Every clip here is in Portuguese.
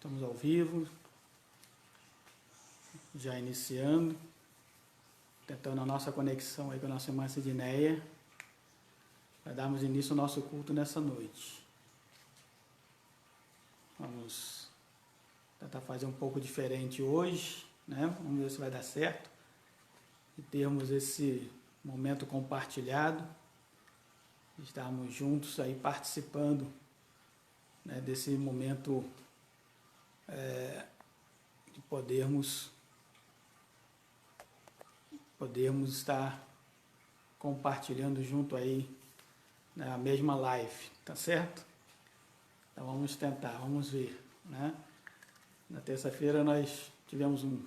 Estamos ao vivo, já iniciando, tentando a nossa conexão aí com a nossa irmã Sidneia, para darmos início ao nosso culto nessa noite. Vamos tentar fazer um pouco diferente hoje, né? Vamos ver se vai dar certo e termos esse momento compartilhado, estarmos juntos aí participando, né, desse momento de podermos estar compartilhando junto aí na mesma live, tá certo? Então vamos tentar, vamos ver, né? Na terça-feira nós tivemos um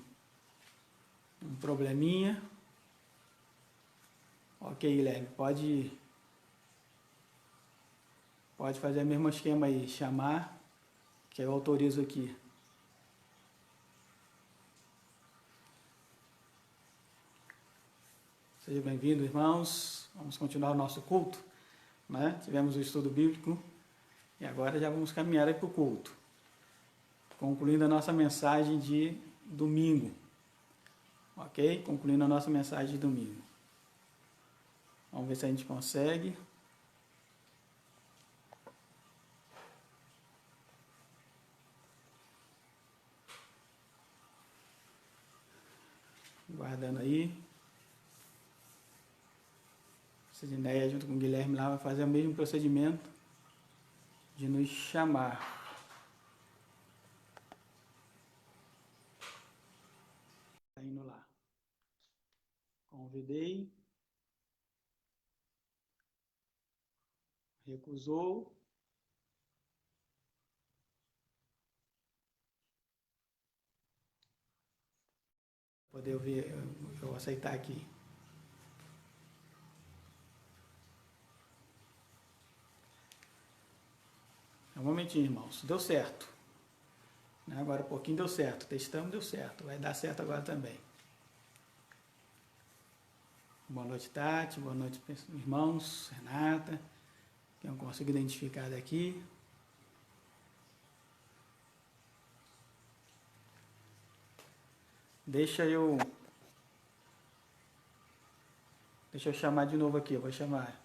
probleminha. Ok, Guilherme, pode fazer o mesmo esquema aí, chamar, que eu autorizo aqui. Sejam bem-vindos, irmãos. Vamos continuar o nosso culto, né? Tivemos o estudo bíblico e agora já vamos caminhar aí para o culto, concluindo a nossa mensagem de domingo, ok? Concluindo a nossa mensagem de domingo. Vamos ver se a gente consegue. Guardando aí. Sidneia junto com o Guilherme lá vai fazer o mesmo procedimento de nos chamar. Tá indo lá. Convidei. Recusou. Poder ouvir, eu vou aceitar aqui. Um momentinho, irmãos. Deu certo. Agora um pouquinho deu certo. Testamos, deu certo. Vai dar certo agora também. Boa noite, Tati. Boa noite, irmãos. Renata. Que eu não consigo identificar daqui. Deixa eu chamar de novo aqui. Eu vou chamar.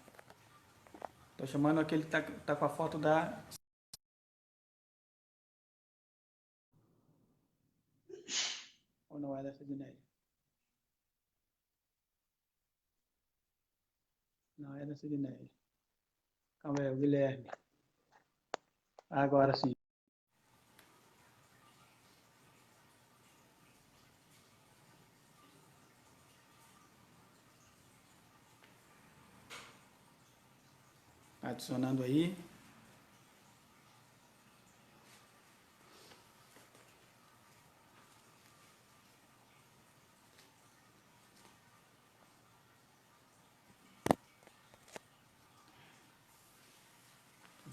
Estou chamando aquele que tá com a foto da... Ou não é dessa de Nélio? Não é dessa de Nélio. Calma aí, o Guilherme. Agora sim. Adicionando aí.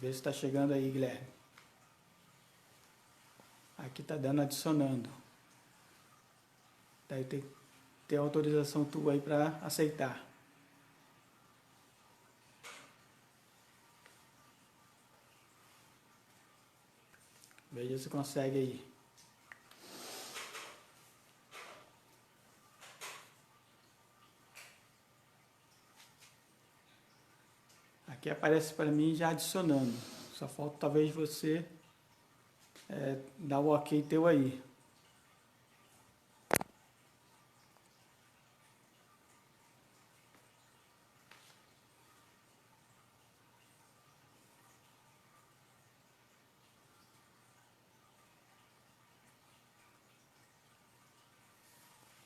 Vê se está chegando aí, Guilherme. Aqui está dando adicionando. Daí tem que ter autorização tua aí para aceitar. Veja se consegue aí. Aqui aparece para mim já adicionando. Só falta talvez você dar o ok teu aí.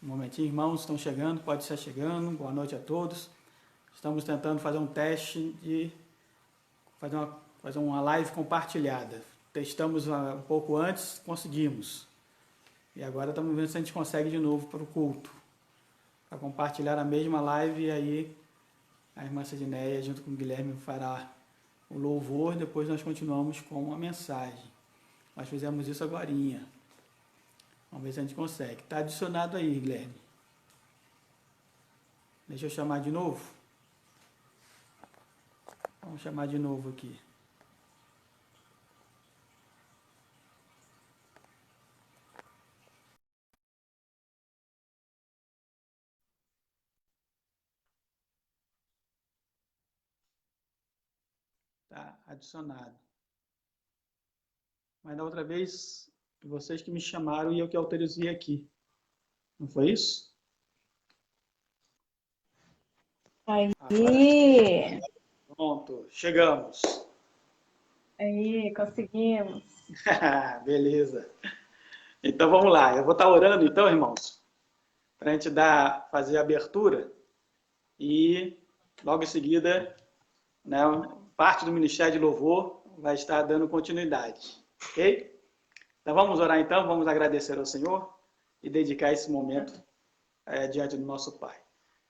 Um momentinho, irmãos, estão chegando, pode estar chegando. Boa noite a todos. Estamos tentando fazer um teste de fazer uma live compartilhada. Testamos um pouco antes, conseguimos. E agora estamos vendo se a gente consegue de novo para o culto. Para compartilhar a mesma live, e aí a irmã Sidneia junto com o Guilherme fará o louvor, depois nós continuamos com a mensagem. Nós fizemos isso agorinha. Vamos ver se a gente consegue. Está adicionado aí, Guilherme. Deixa eu chamar de novo. Vamos chamar de novo aqui. adicionado. Mas da outra vez, vocês que me chamaram e eu que autorizei aqui. Não foi isso? Aí. Pronto, chegamos. Aí, conseguimos. Beleza. Então vamos lá. Eu vou estar orando então, irmãos, para a gente fazer a abertura e logo em seguida, né, parte do Ministério de Louvor vai estar dando continuidade. Ok? Então vamos orar então, vamos agradecer ao Senhor e dedicar esse momento diante do nosso Pai.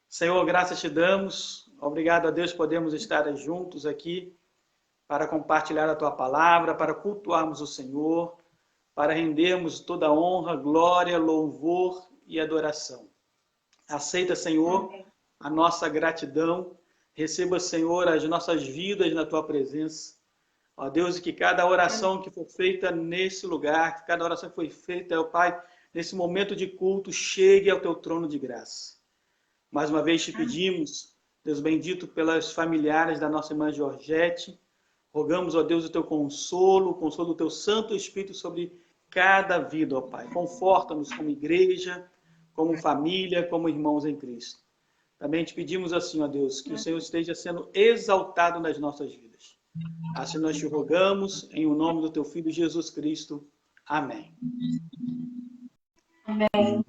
Senhor, graças te damos. Obrigado a Deus podemos estar juntos aqui para compartilhar a tua palavra, para cultuarmos o Senhor, para rendermos toda honra, glória, louvor e adoração. Aceita, Senhor, a nossa gratidão. Receba, Senhor, as nossas vidas na tua presença. Ó Deus, que cada oração que for feita nesse lugar, que cada oração que foi feita, ó Pai, nesse momento de culto, chegue ao teu trono de graça. Mais uma vez te pedimos, Deus bendito, pelas familiares da nossa irmã Georgette. Rogamos, ó Deus, o teu consolo, o consolo do teu Santo Espírito sobre cada vida, ó Pai. Conforta-nos como igreja, como família, como irmãos em Cristo. Também te pedimos assim, ó Deus, que o Senhor esteja sendo exaltado nas nossas vidas. Assim nós te rogamos, em o nome do teu Filho Jesus Cristo. Amém. Amém.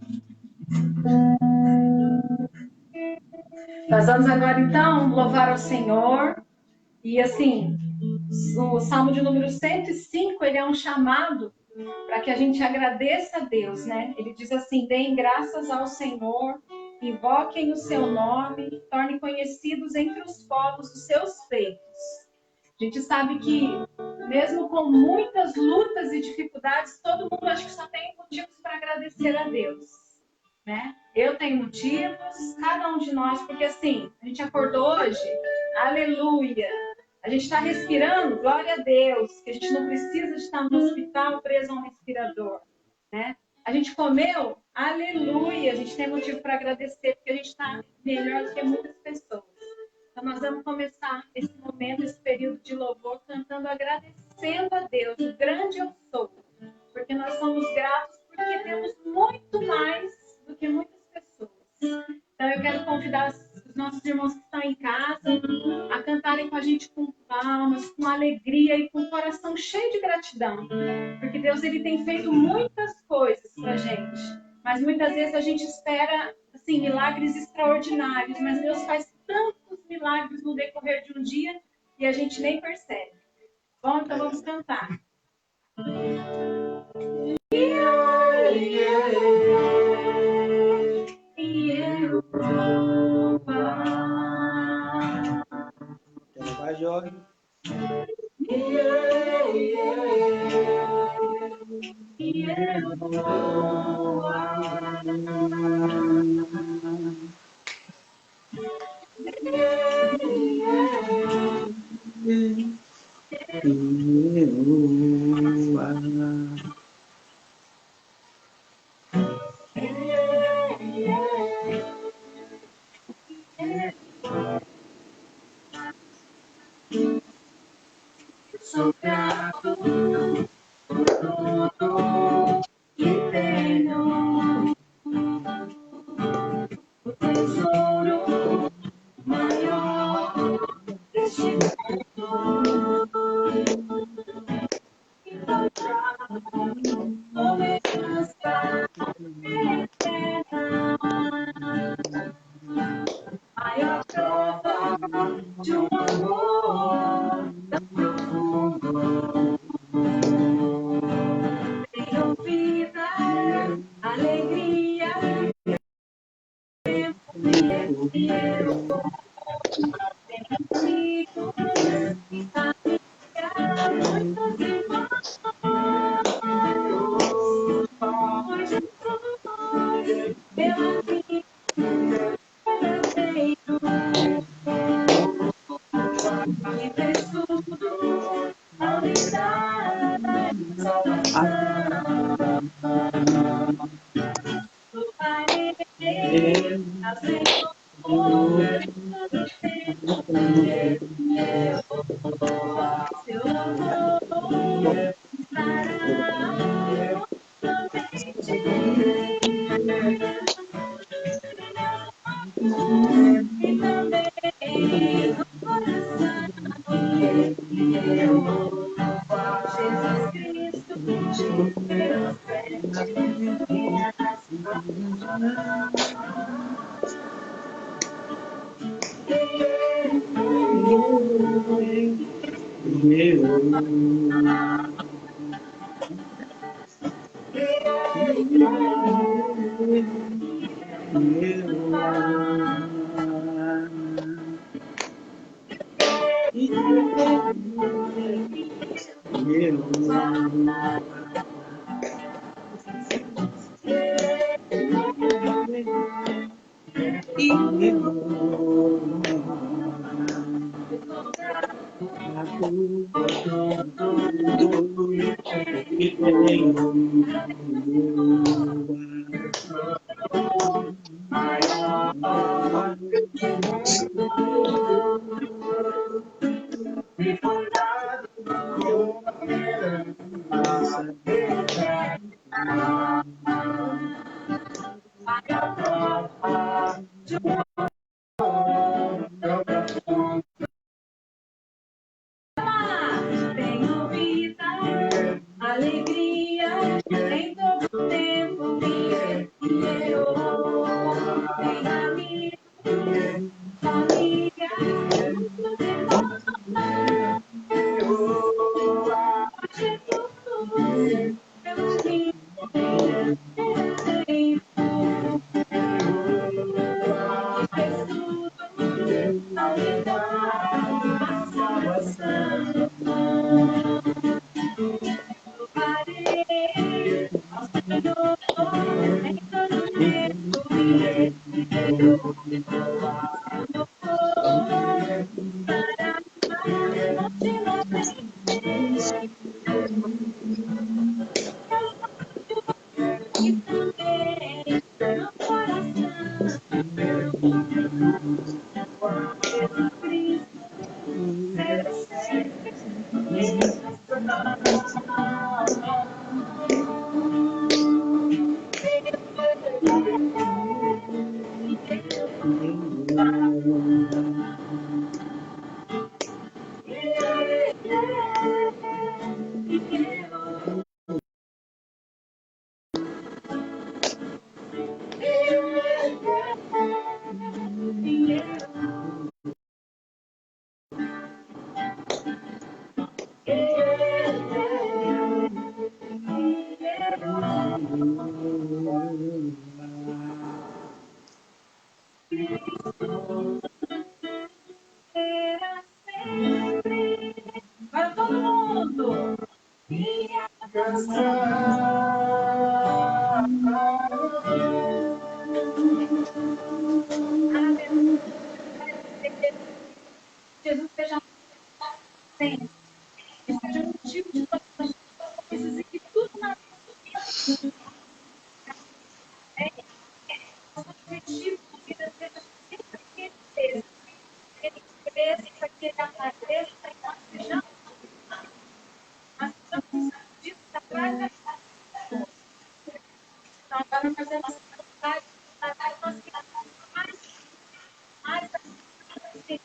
Nós vamos agora, então, louvar ao Senhor. E, assim, o Salmo de número 105, ele é um chamado para que a gente agradeça a Deus, né? Ele diz assim: deem graças ao Senhor, invoquem o seu nome, tornem conhecidos entre os povos os seus feitos. A gente sabe que, mesmo com muitas lutas e dificuldades, todo mundo acho que só tem motivos para agradecer a Deus, né? Eu tenho motivos, cada um de nós, porque assim, a gente acordou hoje, aleluia, a gente está respirando, glória a Deus, que a gente não precisa estar no hospital preso a um respirador, né? A gente comeu, aleluia, a gente tem motivo para agradecer, porque a gente está melhor do que muitas pessoas. Então, nós vamos começar esse momento, esse período de louvor, cantando, agradecendo a Deus, o grande eu sou, porque nós somos gratos, porque temos muito mais do que muitas pessoas. Então, eu quero convidar os nossos irmãos que estão em casa a cantarem com a gente com palmas, com alegria e com o coração cheio de gratidão, porque Deus, ele tem feito muitas coisas pra gente, mas muitas vezes a gente espera, assim, milagres extraordinários, mas Deus faz tantos milagres no decorrer de um dia e a gente nem percebe. Bom, então vamos cantar. Vai, Jorge. Sou grato por tudo que tenho, o tesouro maior deste mundo, encontrado com esperança eterna, maior prova de um amor tão profundo. Tenho vida, alegria, tempo e eu tenho amigos, família, muitos irmãos, pois Jesus pela vida eu tenho, e fez tudo ao me dar salvação. Do Pai ao Senhor, Tenho vida, alegria em todo tempo. Tenho amigos, família, tudo de bom. Hoje tudo pelo que tenho. Fez tudo ao me dar a salvação. Louvarei ao Senhor em todo tempo e eu quando for para continuamente e também no coração Jesus Cristo merecer será sempre para todo mundo. Minha Jesus seja sempre, que seja o motivo de todas as coisas e que tudo na vida nosso objetivo de vida seja sempre que ele cresça, que ele apareça e nós sejamos, disso atrás da então, agora nós temos vontade de nós queremos mais assim,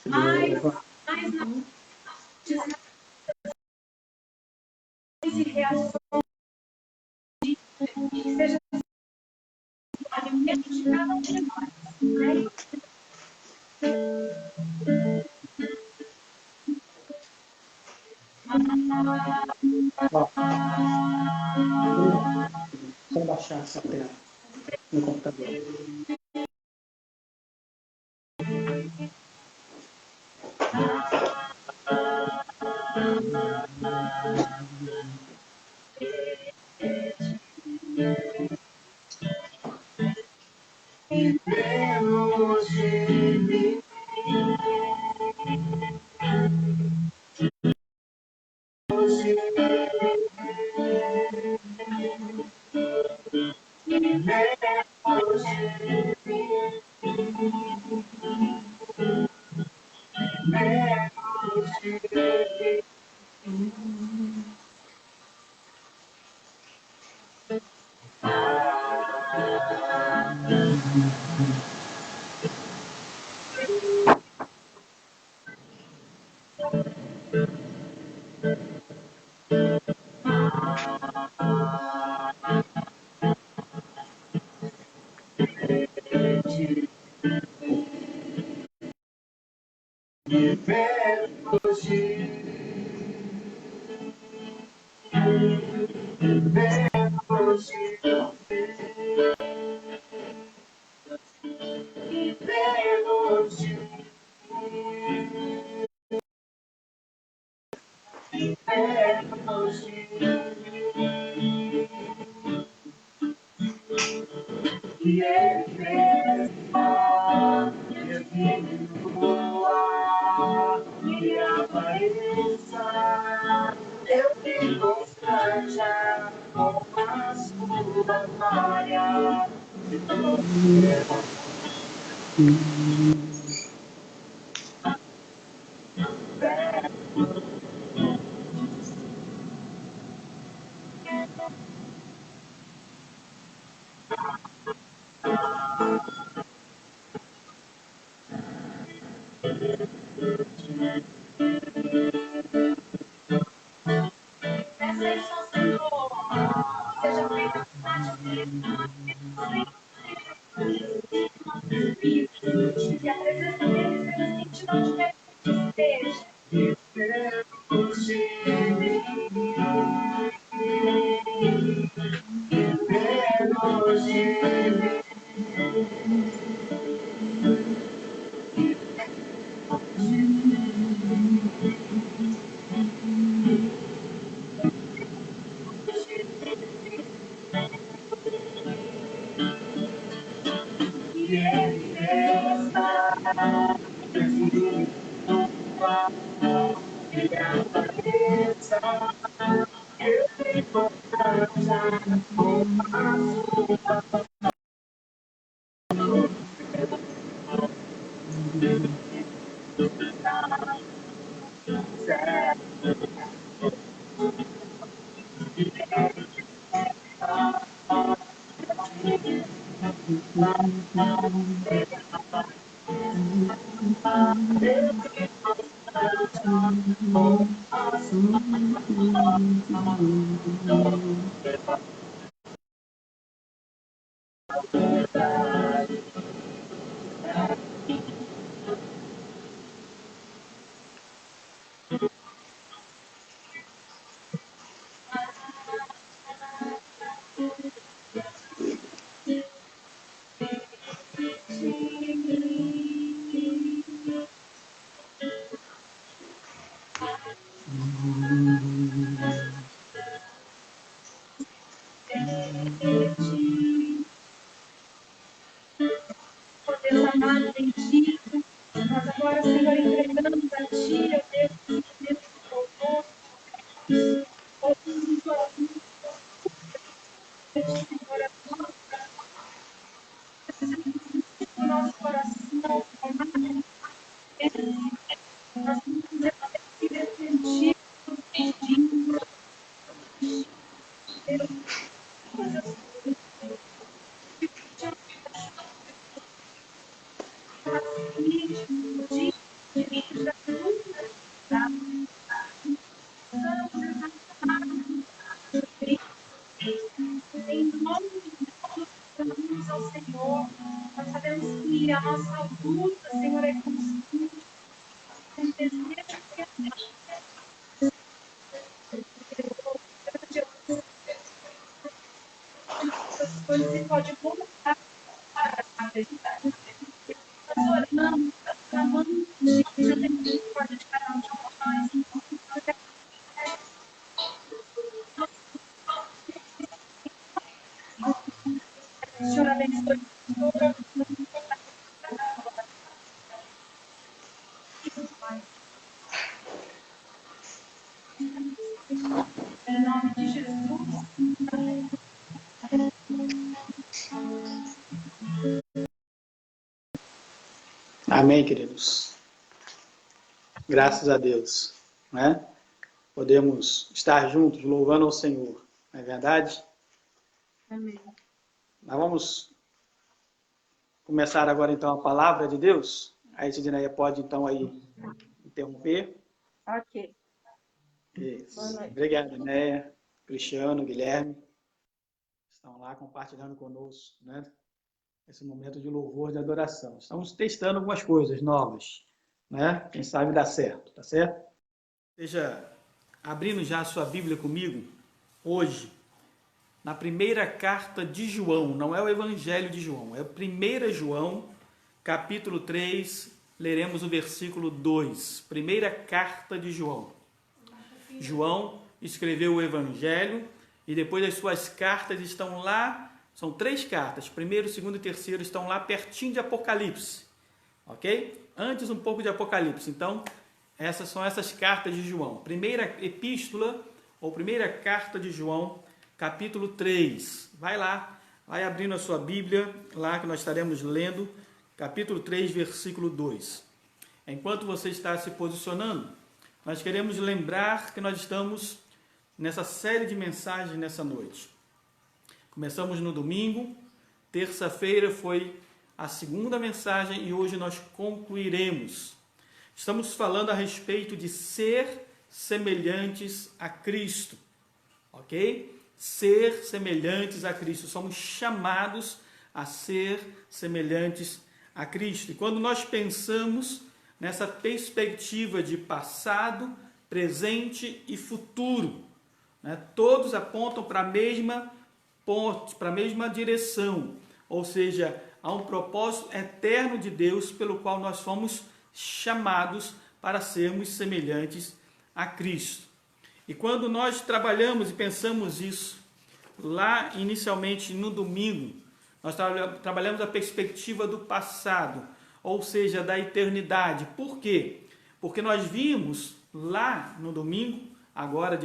mais e reações, que seja o alimento de cada um de nós. Né? Ó, só baixar essa tela no computador. E ele fez diminua e apareça. Eu me constranja com a sua glória. Peça isso ao Senhor. Seja feita a vontade dele. Que a presença dele seja sentida onde quer que esteja. E ele está e apareça. Eu me constranja com a sua Deus amado, bendito. Nós agora, Senhor, entregamos a Ti, ó Deus, Deus, louvor, ouvimos oração, Senhor, o nosso coração, amado, nós nos arrependemos de em nome de Jesus, clamamos ao Senhor. Nós sabemos que a nossa luta, Senhor, é constante. Um desejo que essas coisas se pode voltar à verdade. Nós oramos, clamamos, já tem misericórdia de cada um de nós. Senhor, abençoe toda em nome de Jesus. Amém, queridos. Graças a Deus, né? Podemos estar juntos louvando ao Senhor, não é verdade? Amém. Nós vamos começar agora então a palavra de Deus. Aí a Sidneia pode então aí interromper. Ok. Isso. Boa noite. Obrigado, Néia, Cristiano, Guilherme. Estão lá compartilhando conosco, né? Esse momento de louvor, de adoração. Estamos testando algumas coisas novas, né? Quem sabe dá certo, tá certo? Esteja abrindo já a sua Bíblia comigo, hoje, na primeira carta de João, não é o Evangelho de João, é a primeira João, capítulo 3, leremos o versículo 2. Primeira carta de João. João escreveu o Evangelho e depois as suas cartas estão lá, são 3 cartas, primeiro, segundo e terceiro estão lá pertinho de Apocalipse, ok? Antes um pouco de Apocalipse, então essas são essas cartas de João. Primeira epístola ou primeira carta de João, capítulo 3, vai lá, vai abrindo a sua Bíblia, lá que nós estaremos lendo, capítulo 3, versículo 2. Enquanto você está se posicionando, nós queremos lembrar que nós estamos nessa série de mensagens nessa noite. Começamos no domingo, terça-feira foi a segunda mensagem e hoje nós concluiremos. Estamos falando a respeito de ser semelhantes a Cristo, ok? Ser semelhantes a Cristo. Somos chamados a ser semelhantes a Cristo. E quando nós pensamos nessa perspectiva de passado, presente e futuro, né, todos apontam para a mesma ponte, para a mesma direção, ou seja, há um propósito eterno de Deus pelo qual nós fomos chamados para sermos semelhantes a Cristo. E quando nós trabalhamos e pensamos isso, lá inicialmente no domingo, nós trabalhamos a perspectiva do passado, ou seja, da eternidade. Por quê? Porque nós vimos lá no domingo, agora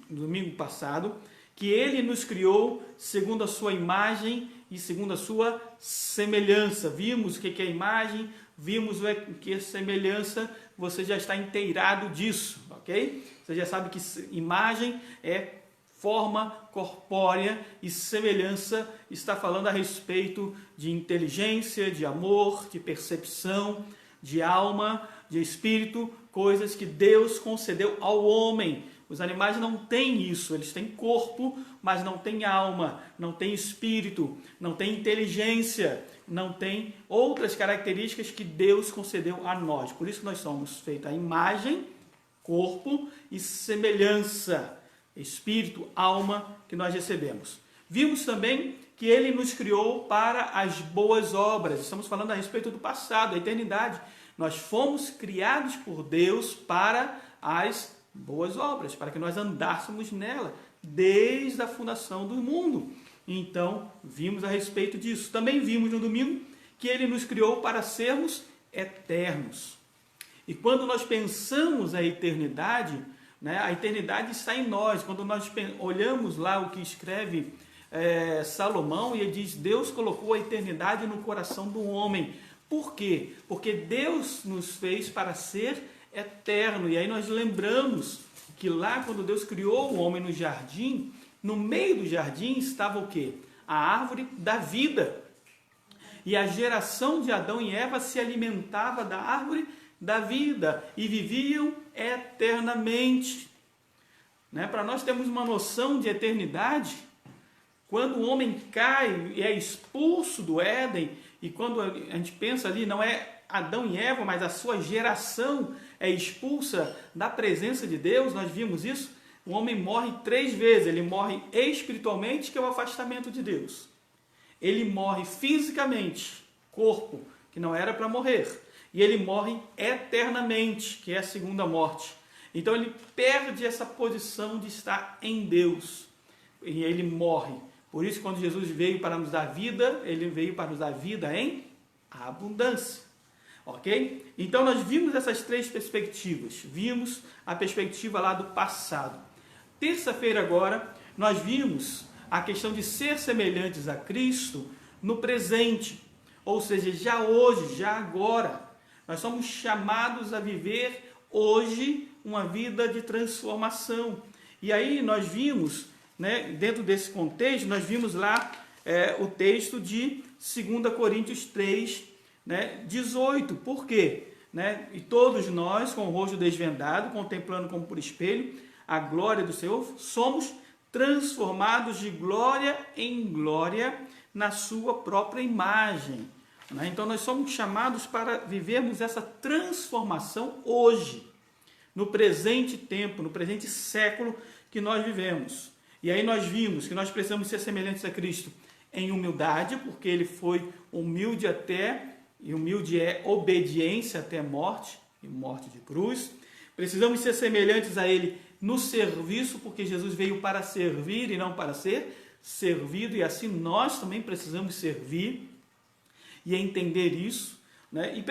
no domingo passado, que Ele nos criou segundo a sua imagem e segundo a sua semelhança. Vimos o que é imagem, vimos o que é semelhança, você já está inteirado disso, ok? Você já sabe que imagem é forma corpórea e semelhança está falando a respeito de inteligência, de amor, de percepção, de alma, de espírito, coisas que Deus concedeu ao homem. Os animais não têm isso, eles têm corpo, mas não têm alma, não têm espírito, não têm inteligência, não têm outras características que Deus concedeu a nós. Por isso que nós somos feitos a imagem, corpo e semelhança, espírito, alma que nós recebemos. Vimos também que Ele nos criou para as boas obras. Estamos falando a respeito do passado, da eternidade. Nós fomos criados por Deus para as boas obras, para que nós andássemos nela desde a fundação do mundo. Então, vimos a respeito disso. Também vimos no domingo que Ele nos criou para sermos eternos. E quando nós pensamos a eternidade, né, a eternidade está em nós. Quando nós olhamos lá o que escreve Salomão, e ele diz: Deus colocou a eternidade no coração do homem. Por quê? Porque Deus nos fez para ser eterno. E aí nós lembramos que lá quando Deus criou o homem no jardim, no meio do jardim estava o quê? A árvore da vida. E a geração de Adão e Eva se alimentava da árvore da vida e viviam eternamente. Né? Para nós termos uma noção de eternidade, quando o homem cai e é expulso do Éden, e quando a gente pensa ali, não é Adão e Eva, mas a sua geração é expulsa da presença de Deus, nós vimos isso, o homem morre 3 vezes. Ele morre espiritualmente, que é o afastamento de Deus. Ele morre fisicamente, corpo, que não era para morrer. E ele morre eternamente, que é a segunda morte. Então ele perde essa posição de estar em Deus. E ele morre. Por isso, quando Jesus veio para nos dar vida, ele veio para nos dar vida em abundância. Ok? Então nós vimos essas 3 perspectivas. Vimos a perspectiva lá do passado. Terça-feira agora, nós vimos a questão de ser semelhantes a Cristo no presente. Ou seja, já hoje, já agora. Nós somos chamados a viver hoje uma vida de transformação. E aí nós vimos, né, dentro desse contexto, nós vimos lá o texto de 2 Coríntios 3, né, 18. Por quê? Né? E todos nós, com o rosto desvendado, contemplando como por espelho a glória do Senhor, somos transformados de glória em glória na sua própria imagem. Então nós somos chamados para vivermos essa transformação hoje, no presente tempo, no presente século que nós vivemos. E aí nós vimos que nós precisamos ser semelhantes a Cristo em humildade, porque Ele foi humilde até e humilde é obediência até a morte, e morte de cruz. Precisamos ser semelhantes a Ele no serviço, porque Jesus veio para servir e não para ser servido, e assim nós também precisamos servir e entender isso, né? E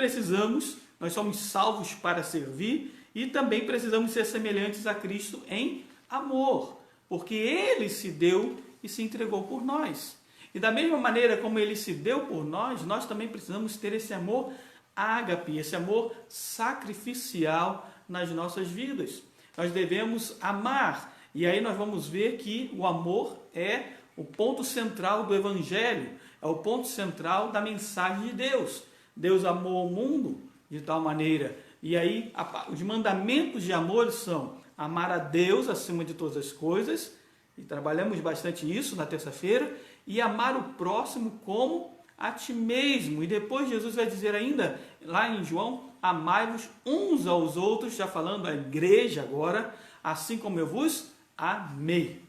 nós somos salvos para servir, e também precisamos ser semelhantes a Cristo em amor, porque Ele se deu e se entregou por nós. E da mesma maneira como Ele se deu por nós, nós também precisamos ter esse amor ágape, esse amor sacrificial nas nossas vidas. Nós devemos amar, e aí nós vamos ver que o amor é o ponto central do Evangelho, é o ponto central da mensagem de Deus. Deus amou o mundo de tal maneira, e aí os mandamentos de amor são amar a Deus acima de todas as coisas, e trabalhamos bastante isso na terça-feira, e amar o próximo como a ti mesmo. E depois Jesus vai dizer ainda, lá em João, amai-vos uns aos outros, já falando a igreja agora, assim como eu vos amei.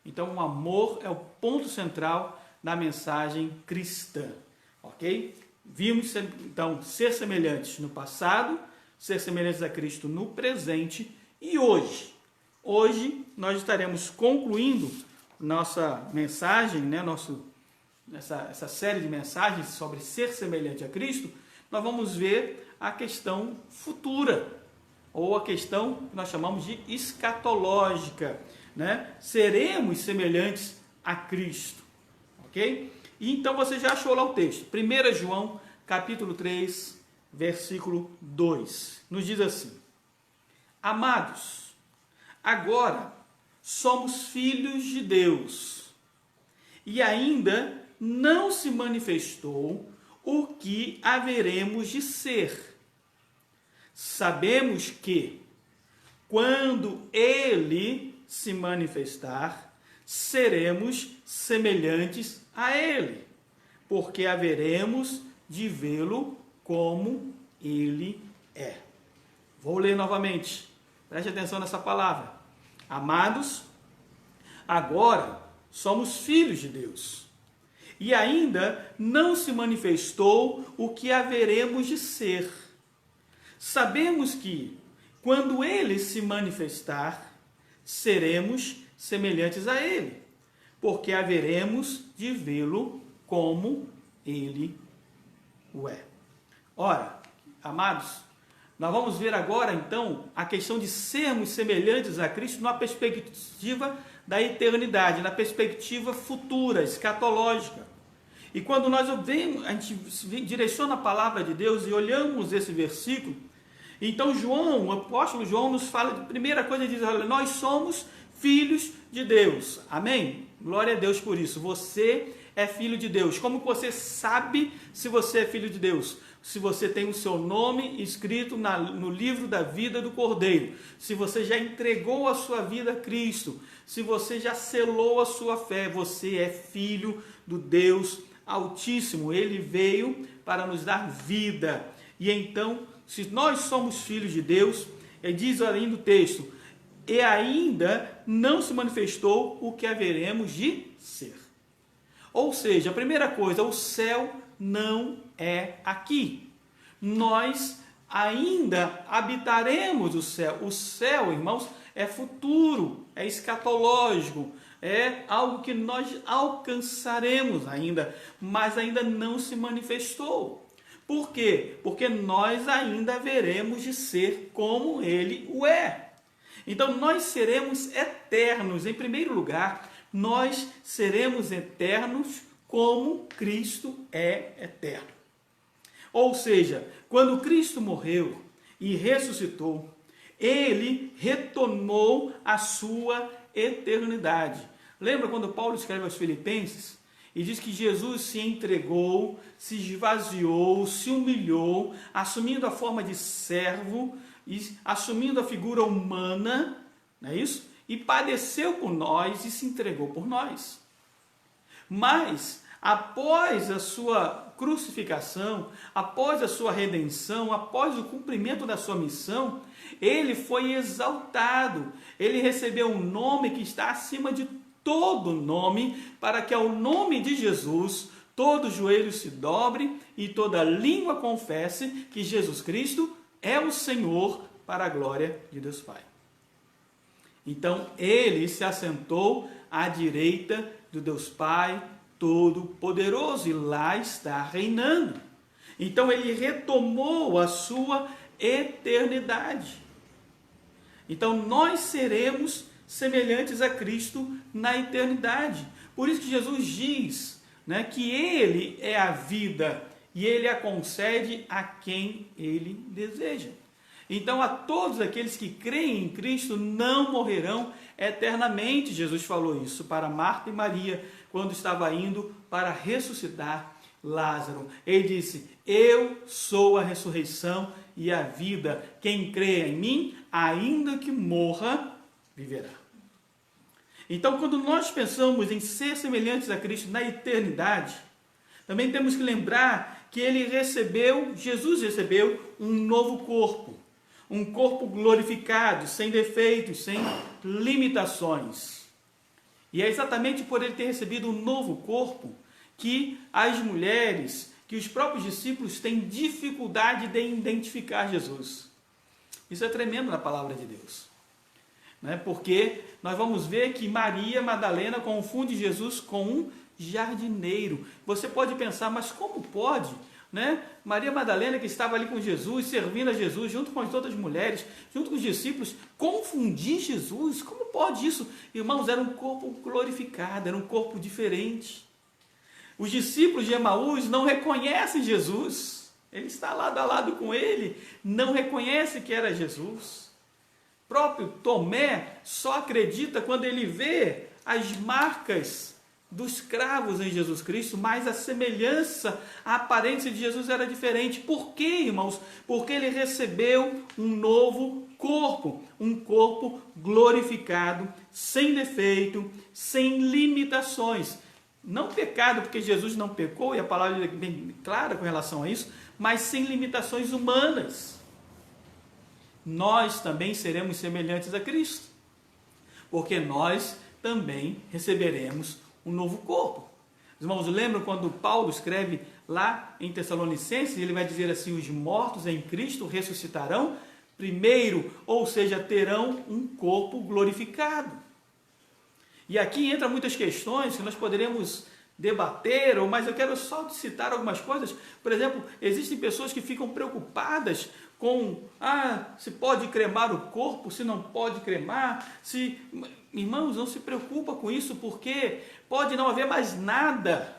Então o amor é o ponto central da mensagem cristã, ok? Vimos então ser semelhantes no passado, ser semelhantes a Cristo no presente e hoje. Hoje nós estaremos concluindo nossa mensagem, né, essa série de mensagens sobre ser semelhante a Cristo. Nós vamos ver a questão futura, ou a questão que nós chamamos de escatológica, né? Seremos semelhantes a Cristo, ok? E então você já achou lá o texto, 1 João capítulo 3, versículo 2, nos diz assim: amados, agora somos filhos de Deus, e ainda não se manifestou o que haveremos de ser. Sabemos que, quando Ele se manifestar, seremos semelhantes a Ele, porque haveremos de vê-lo como Ele é. Vou ler novamente, preste atenção nessa palavra. Amados, agora somos filhos de Deus, e ainda não se manifestou o que haveremos de ser. Sabemos que, quando Ele se manifestar, seremos semelhantes a Ele, porque haveremos de vê-lo como Ele o é. Ora, amados, nós vamos ver agora então a questão de sermos semelhantes a Cristo na perspectiva da eternidade, na perspectiva futura, escatológica. E quando nós a gente direciona a palavra de Deus e olhamos esse versículo, então o apóstolo João nos fala, de primeira coisa, ele diz: olha, nós somos filhos de Deus. Amém? Glória a Deus por isso. Você é filho de Deus. Como você sabe se você é filho de Deus? Se você tem o seu nome escrito no livro da vida do Cordeiro, se você já entregou a sua vida a Cristo, se você já selou a sua fé, você é filho do Deus Altíssimo. Ele veio para nos dar vida. E então, se nós somos filhos de Deus, ele diz ali no texto: e ainda não se manifestou o que haveremos de ser. Ou seja, a primeira coisa, o céu não é aqui. Nós ainda habitaremos o céu. O céu, irmãos, é futuro, é escatológico, é algo que nós alcançaremos ainda, mas ainda não se manifestou. Por quê? Porque nós ainda haveremos de ser como Ele o é. Então nós seremos eternos. Em primeiro lugar, nós seremos eternos como Cristo é eterno. Ou seja, quando Cristo morreu e ressuscitou, Ele retornou à sua eternidade. Lembra quando Paulo escreve aos Filipenses e diz que Jesus se entregou, se esvaziou, se humilhou, assumindo a forma de servo, assumindo a figura humana, não é isso? E padeceu por nós e se entregou por nós. Mas, após a sua crucificação, após a sua redenção, após o cumprimento da sua missão, ele foi exaltado. Ele recebeu um nome que está acima de todo nome, para que ao nome de Jesus todo joelho se dobre e toda língua confesse que Jesus Cristo é o Senhor, para a glória de Deus Pai. Então, ele se assentou à direita do Deus Pai Todo-Poderoso e lá está reinando. Então, ele retomou a sua eternidade. Então, nós seremos semelhantes a Cristo na eternidade. Por isso que Jesus diz, né, que ele é a vida e ele a concede a quem ele deseja. Então, a todos aqueles que creem em Cristo não morrerão eternamente. Jesus falou isso para Marta e Maria quando estava indo para ressuscitar Lázaro. Ele disse: eu sou a ressurreição e a vida. Quem crê em mim, ainda que morra, viverá. Então, quando nós pensamos em ser semelhantes a Cristo na eternidade, também temos que lembrar que Jesus recebeu um novo corpo. Um corpo glorificado, sem defeitos, sem limitações. E é exatamente por ele ter recebido um novo corpo que as mulheres, que os próprios discípulos têm dificuldade de identificar Jesus. Isso é tremendo na palavra de Deus. Né? Porque nós vamos ver que Maria Madalena confunde Jesus com um jardineiro. Você pode pensar, mas como pode? Né? Maria Madalena, que estava ali com Jesus, servindo a Jesus, junto com as outras mulheres, junto com os discípulos, confundir Jesus? Como pode isso? Irmãos, era um corpo glorificado, era um corpo diferente. Os discípulos de Emaús não reconhecem Jesus. Ele está lado a lado com ele, não reconhece que era Jesus. O próprio Tomé só acredita quando ele vê as marcas dos cravos em Jesus Cristo, mas a semelhança, a aparência de Jesus era diferente. Por quê, irmãos? Porque ele recebeu um novo corpo, um corpo glorificado, sem defeito, sem limitações. Não pecado, porque Jesus não pecou, e a palavra é bem clara com relação a isso, mas sem limitações humanas. Nós também seremos semelhantes a Cristo, porque nós também receberemos um novo corpo. Os irmãos lembram quando Paulo escreve lá em Tessalonicenses, ele vai dizer assim: os mortos em Cristo ressuscitarão primeiro, ou seja, terão um corpo glorificado. E aqui entra muitas questões que nós poderemos debater, mas eu quero só citar algumas coisas. Por exemplo, existem pessoas que ficam preocupadas com se pode cremar o corpo, se não pode cremar, se... Irmãos, não se preocupa com isso, porque pode não haver mais nada,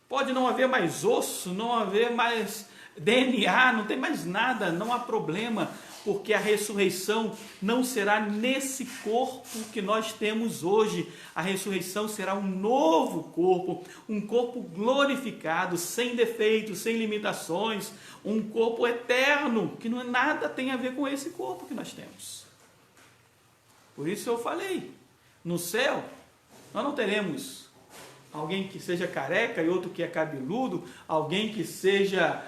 pode não haver mais osso, não haver mais DNA, não tem mais nada, não há problema, porque a ressurreição não será nesse corpo que nós temos hoje. A ressurreição será um novo corpo, um corpo glorificado, sem defeitos, sem limitações, um corpo eterno, que não nada tem a ver com esse corpo que nós temos. Por isso eu falei, no céu nós não teremos alguém que seja careca e outro que é cabeludo, alguém que seja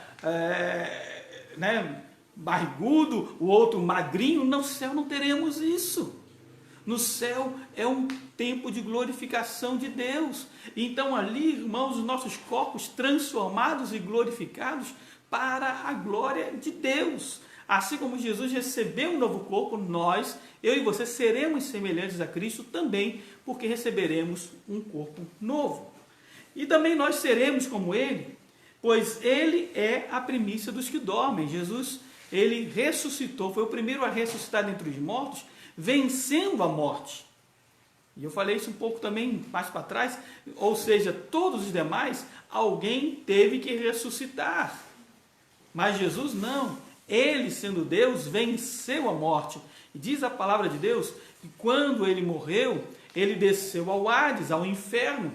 barrigudo, o outro magrinho. No céu não teremos isso. No céu é um tempo de glorificação de Deus. Então ali, irmãos, os nossos corpos transformados e glorificados para a glória de Deus. Assim como Jesus recebeu um novo corpo, nós, eu e você, seremos semelhantes a Cristo também, porque receberemos um corpo novo. E também nós seremos como Ele, pois Ele é a primícia dos que dormem. Jesus, Ele ressuscitou, foi o primeiro a ressuscitar dentre os mortos, vencendo a morte. E eu falei isso um pouco também mais para trás, ou seja, todos os demais, alguém teve que ressuscitar. Mas Jesus não. Ele, sendo Deus, venceu a morte. E diz a palavra de Deus que quando ele morreu, ele desceu ao Hades, ao inferno,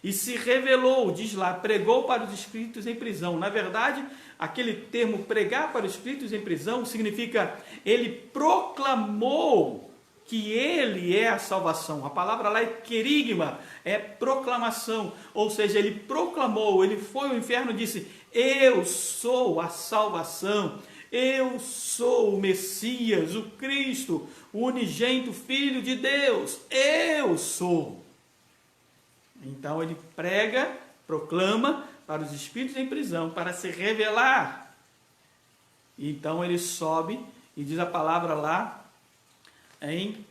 e se revelou, diz lá, pregou para os espíritos em prisão. Na verdade, aquele termo pregar para os espíritos em prisão significa ele proclamou que ele é a salvação. A palavra lá é querigma, é proclamação, ou seja, ele proclamou, ele foi ao inferno e disse: eu sou a salvação. Eu sou o Messias, o Cristo, o unigênito Filho de Deus. Eu sou. Então ele prega proclama para os espíritos em prisão, para se revelar. Então ele sobe e diz a palavra lá em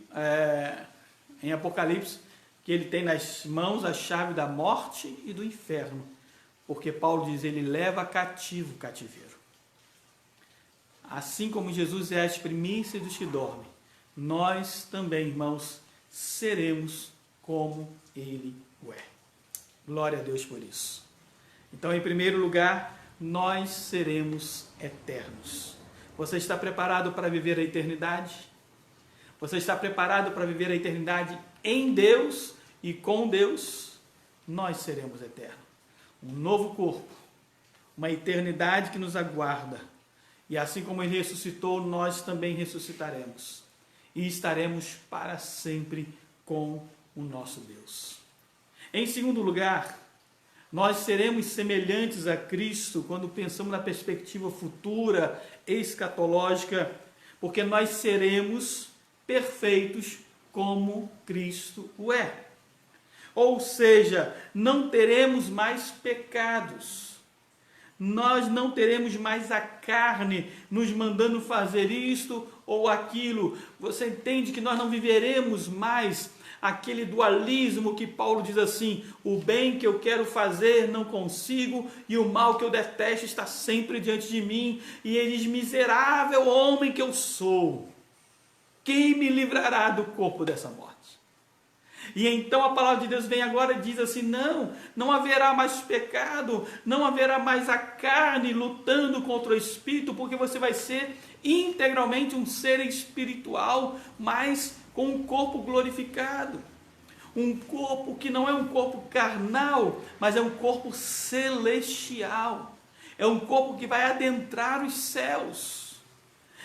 Apocalipse, que ele tem nas mãos a chave da morte e do inferno. Porque Paulo diz, ele leva cativo o cativeiro. Assim como Jesus é as primícias dos que dormem, nós também, irmãos, seremos como ele o é. Glória a Deus por isso. Então, em primeiro lugar, nós seremos eternos. Você está preparado para viver a eternidade? Você está preparado para viver a eternidade em Deus e com Deus? Nós seremos eternos. Um novo corpo, uma eternidade que nos aguarda. E assim como ele ressuscitou, nós também ressuscitaremos. E estaremos para sempre com o nosso Deus. Em segundo lugar, nós seremos semelhantes a Cristo quando pensamos na perspectiva futura, escatológica, porque nós seremos perfeitos como Cristo o é. Ou seja, não teremos mais pecados. Nós não teremos mais a carne nos mandando fazer isto ou aquilo. Você entende que nós não viveremos mais aquele dualismo que Paulo diz assim: o bem que eu quero fazer não consigo, e o mal que eu detesto está sempre diante de mim. E ele diz: miserável homem que eu sou, quem me livrará do corpo dessa morte? E então a palavra de Deus vem agora e diz assim: não haverá mais pecado, não haverá mais a carne lutando contra o espírito, porque você vai ser integralmente um ser espiritual, mas com um corpo glorificado. Um corpo que não é um corpo carnal, mas é um corpo celestial. É um corpo que vai adentrar os céus.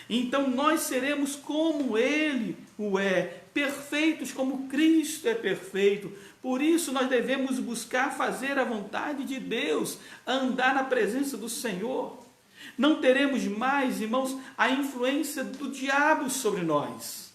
Então nós seremos como ele o é, perfeitos como Cristo é perfeito. Por isso nós devemos buscar fazer a vontade de Deus, andar na presença do Senhor. Não teremos mais, irmãos, a influência do diabo sobre nós.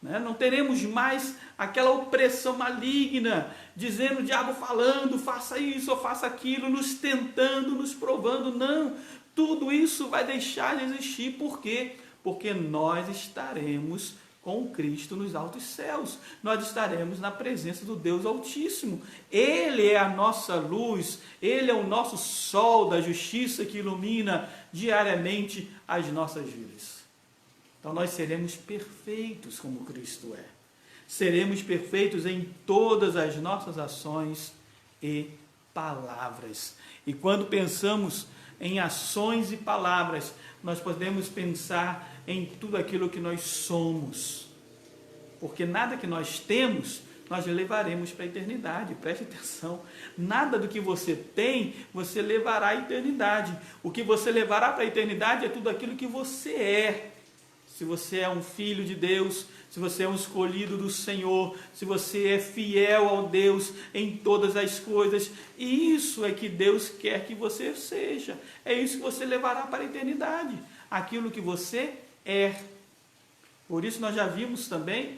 Não teremos mais aquela opressão maligna, dizendo o diabo falando, faça isso ou faça aquilo, nos tentando, nos provando. Não, tudo isso vai deixar de existir. Por quê? Porque nós estaremos com Cristo nos altos céus. Nós estaremos na presença do Deus Altíssimo. Ele é a nossa luz, Ele é o nosso sol da justiça que ilumina diariamente as nossas vidas. Então nós seremos perfeitos como Cristo é. Seremos perfeitos em todas as nossas ações e palavras. E quando pensamos em ações e palavras, nós podemos pensar em tudo aquilo que nós somos. Porque nada que nós temos, nós levaremos para a eternidade. Preste atenção. Nada do que você tem, você levará à eternidade. O que você levará para a eternidade é tudo aquilo que você é. Se você é um filho de Deus, se você é um escolhido do Senhor, se você é fiel ao Deus em todas as coisas, e isso é que Deus quer que você seja. É isso que você levará para a eternidade, aquilo que você é. Por isso nós já vimos também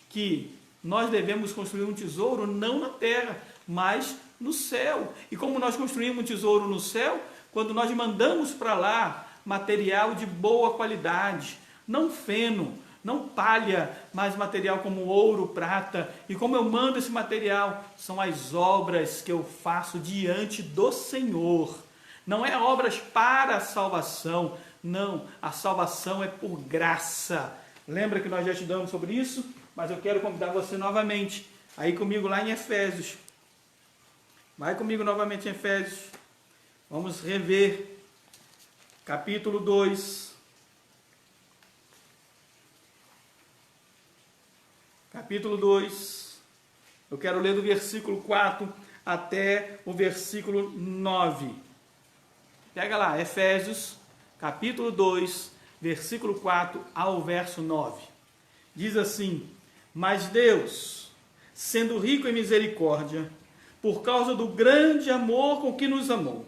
que nós devemos construir um tesouro não na terra, mas no céu. E como nós construímos um tesouro no céu? Quando nós mandamos para lá material de boa qualidade, não feno, não palha, mas material como ouro, prata. E como eu mando esse material? São as obras que eu faço diante do Senhor. Não é obras para a salvação, não. A salvação é por graça. Lembra que nós já estudamos sobre isso? Mas eu quero convidar você novamente aí comigo lá em Efésios. Vai comigo novamente em Efésios. Vamos rever capítulo 2. Capítulo 2, eu quero ler do versículo 4 até o versículo 9. Pega lá, Efésios, capítulo 2, versículo 4 ao verso 9. Diz assim: mas Deus, sendo rico em misericórdia, por causa do grande amor com que nos amou,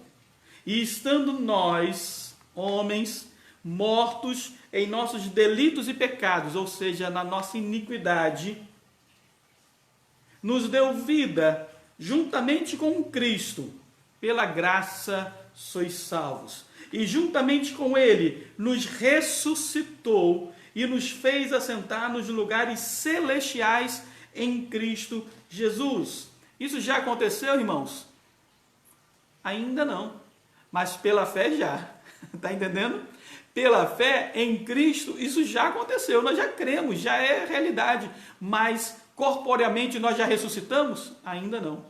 e estando nós, homens, mortos em nossos delitos e pecados, ou seja, na nossa iniquidade, nos deu vida juntamente com Cristo, pela graça sois salvos. E juntamente com Ele nos ressuscitou e nos fez assentar nos lugares celestiais em Cristo Jesus. Isso já aconteceu, irmãos? Ainda não, mas pela fé já. Está entendendo? Pela fé em Cristo, isso já aconteceu, nós já cremos, já é realidade. Mas corporeamente nós já ressuscitamos? Ainda não.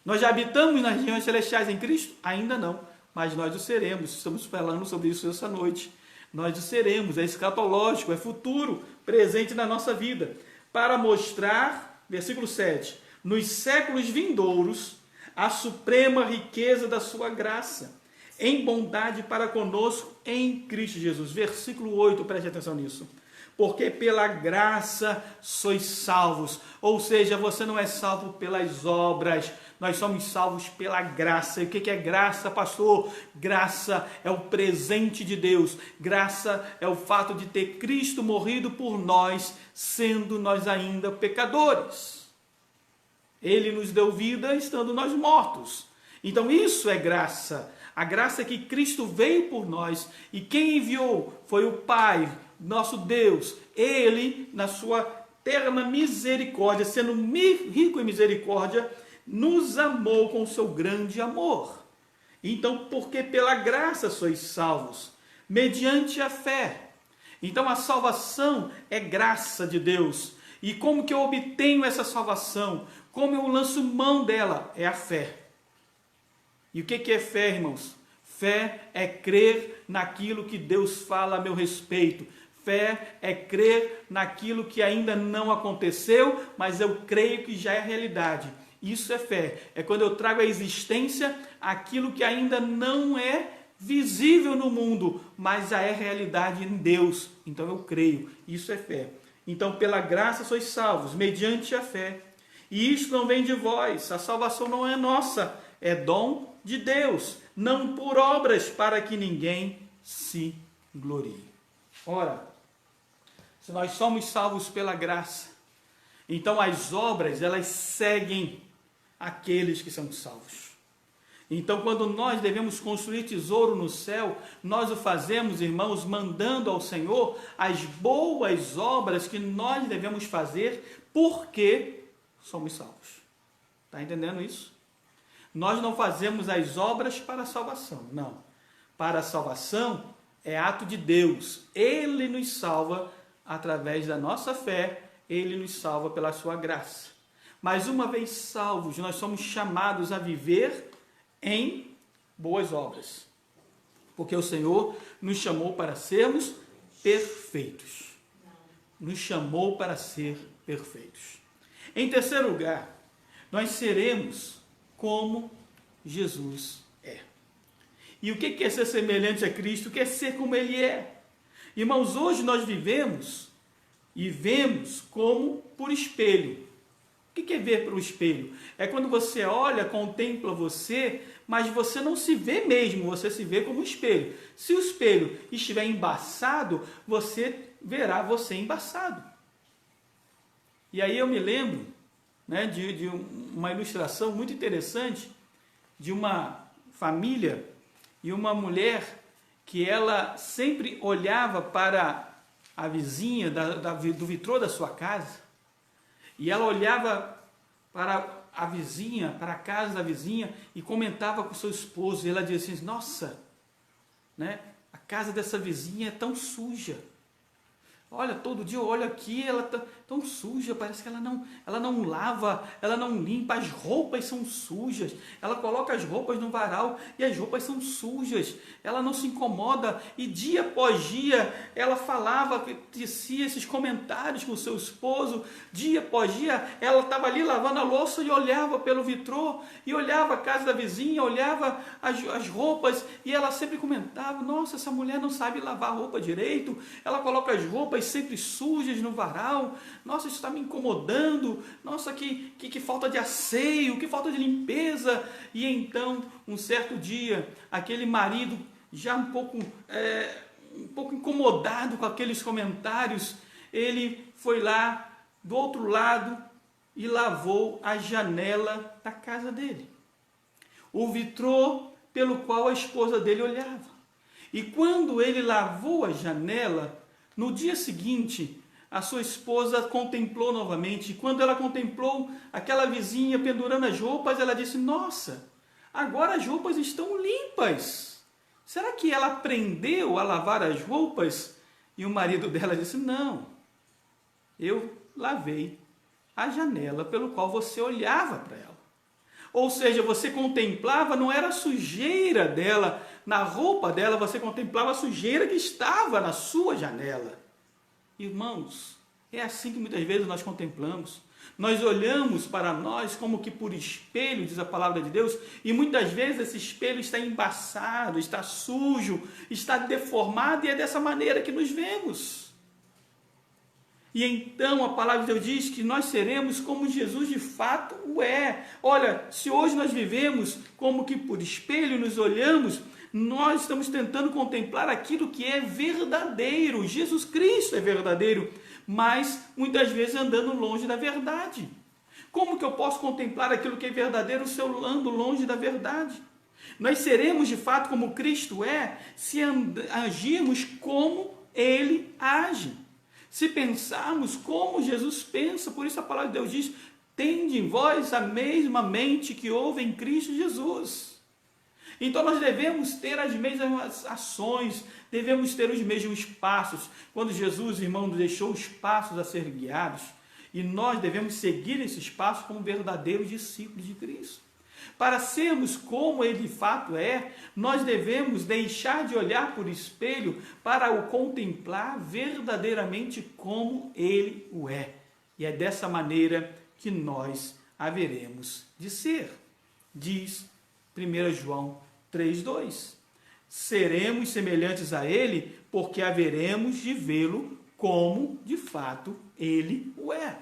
Nós já habitamos nas regiões celestiais em Cristo? Ainda não. Mas nós o seremos. Estamos falando sobre isso essa noite. Nós o seremos, é escatológico, é futuro, presente na nossa vida. Para mostrar, versículo 7, nos séculos vindouros, a suprema riqueza da sua graça, em bondade para conosco em Cristo Jesus. Versículo 8, preste atenção nisso. Porque pela graça sois salvos. Ou seja, você não é salvo pelas obras, nós somos salvos pela graça. E o que é graça, pastor? Graça é o presente de Deus. Graça é o fato de ter Cristo morrido por nós, sendo nós ainda pecadores. Ele nos deu vida estando nós mortos. Então isso é graça. A graça é que Cristo veio por nós e quem enviou foi o Pai, nosso Deus. Ele, na sua terna misericórdia, sendo rico em misericórdia, nos amou com o seu grande amor. Então, porque pela graça sois salvos, mediante a fé. Então, a salvação é graça de Deus. E como que eu obtenho essa salvação? Como eu lanço mão dela? É a fé. E o que é fé, irmãos? Fé é crer naquilo que Deus fala a meu respeito. Fé é crer naquilo que ainda não aconteceu, mas eu creio que já é realidade. Isso é fé. É quando eu trago à existência aquilo que ainda não é visível no mundo, mas já é realidade em Deus. Então eu creio. Isso é fé. Então, pela graça sois salvos, mediante a fé. E isto não vem de vós. A salvação não é nossa. É dom de Deus, não por obras, para que ninguém se glorie. Ora, se nós somos salvos pela graça, então as obras, elas seguem aqueles que são salvos. Então, quando nós devemos construir tesouro no céu, nós o fazemos, irmãos, mandando ao Senhor as boas obras que nós devemos fazer, porque somos salvos. Está entendendo isso? Nós não fazemos as obras para a salvação, não. Para a salvação é ato de Deus. Ele nos salva através da nossa fé, Ele nos salva pela sua graça. Mas uma vez salvos, nós somos chamados a viver em boas obras. Porque o Senhor nos chamou para sermos perfeitos. Nos chamou para ser perfeitos. Em terceiro lugar, nós seremos como Jesus é. E o que é ser semelhante a Cristo? O que é ser como Ele é? Irmãos, hoje nós vivemos e vemos como por espelho. O que é ver pelo espelho? É quando você olha, contempla você, mas você não se vê mesmo, você se vê como espelho. Se o espelho estiver embaçado, você verá você embaçado. E aí eu me lembro, né, de uma ilustração muito interessante de uma família e uma mulher que ela sempre olhava para a vizinha do vitrô da sua casa e ela olhava para a vizinha, para a casa da vizinha e comentava com seu esposo e ela dizia assim, nossa, né, a casa dessa vizinha é tão suja. Olha, todo dia eu olho aqui, ela tá tão suja, parece que ela não lava, ela não limpa, as roupas são sujas, ela coloca as roupas no varal e as roupas são sujas, ela não se incomoda, e dia após dia ela falava, tecia esses comentários com o seu esposo, dia após dia ela estava ali lavando a louça e olhava pelo vitrô, e olhava a casa da vizinha, olhava as roupas, e ela sempre comentava, nossa, essa mulher não sabe lavar a roupa direito, ela coloca as roupas sempre sujas no varal, nossa, isso está me incomodando, nossa, que falta de asseio, que falta de limpeza. E então, um certo dia, aquele marido, já um pouco incomodado com aqueles comentários, ele foi lá, do outro lado, e lavou a janela da casa dele, o vitrô pelo qual a esposa dele olhava. E quando ele lavou a janela, no dia seguinte, a sua esposa contemplou novamente. E quando ela contemplou aquela vizinha pendurando as roupas, ela disse: nossa, agora as roupas estão limpas. Será que ela aprendeu a lavar as roupas? E o marido dela disse: não, eu lavei a janela pelo qual você olhava para ela. Ou seja, você contemplava, não era a sujeira dela na roupa dela, você contemplava a sujeira que estava na sua janela. Irmãos, é assim que muitas vezes nós contemplamos. Nós olhamos para nós como que por espelho, diz a palavra de Deus, e muitas vezes esse espelho está embaçado, está sujo, está deformado, e é dessa maneira que nos vemos. E então a palavra de Deus diz que nós seremos como Jesus de fato o é. Olha, se hoje nós vivemos como que por espelho nos olhamos, nós estamos tentando contemplar aquilo que é verdadeiro. Jesus Cristo é verdadeiro, mas muitas vezes andando longe da verdade. Como que eu posso contemplar aquilo que é verdadeiro se eu ando longe da verdade? Nós seremos de fato como Cristo é se agirmos como Ele age. Se pensarmos como Jesus pensa. Por isso a palavra de Deus diz: tende em vós a mesma mente que houve em Cristo Jesus. Então nós devemos ter as mesmas ações, devemos ter os mesmos passos. Quando Jesus, irmão, nos deixou os passos a ser guiados, e nós devemos seguir esses passos como verdadeiros discípulos de Cristo. Para sermos como Ele de fato é, nós devemos deixar de olhar por espelho para o contemplar verdadeiramente como Ele o é. E é dessa maneira que nós haveremos de ser. Diz 1 João 3,2. Seremos semelhantes a Ele porque haveremos de vê-lo como de fato Ele o é.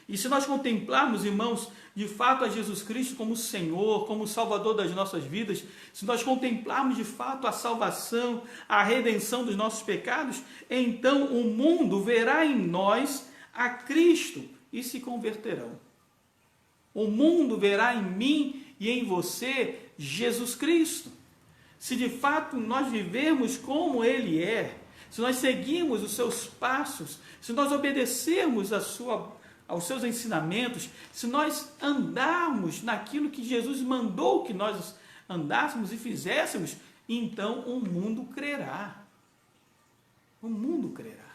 E se nós contemplarmos, irmãos, de fato a Jesus Cristo como Senhor, como Salvador das nossas vidas, se nós contemplarmos de fato a salvação, a redenção dos nossos pecados, então o mundo verá em nós a Cristo e se converterão. O mundo verá em mim e em você Jesus Cristo. Se de fato nós vivemos como Ele é, se nós seguirmos os seus passos, se nós obedecermos aos seus ensinamentos, se nós andarmos naquilo que Jesus mandou que nós andássemos e fizéssemos, então o mundo crerá. O mundo crerá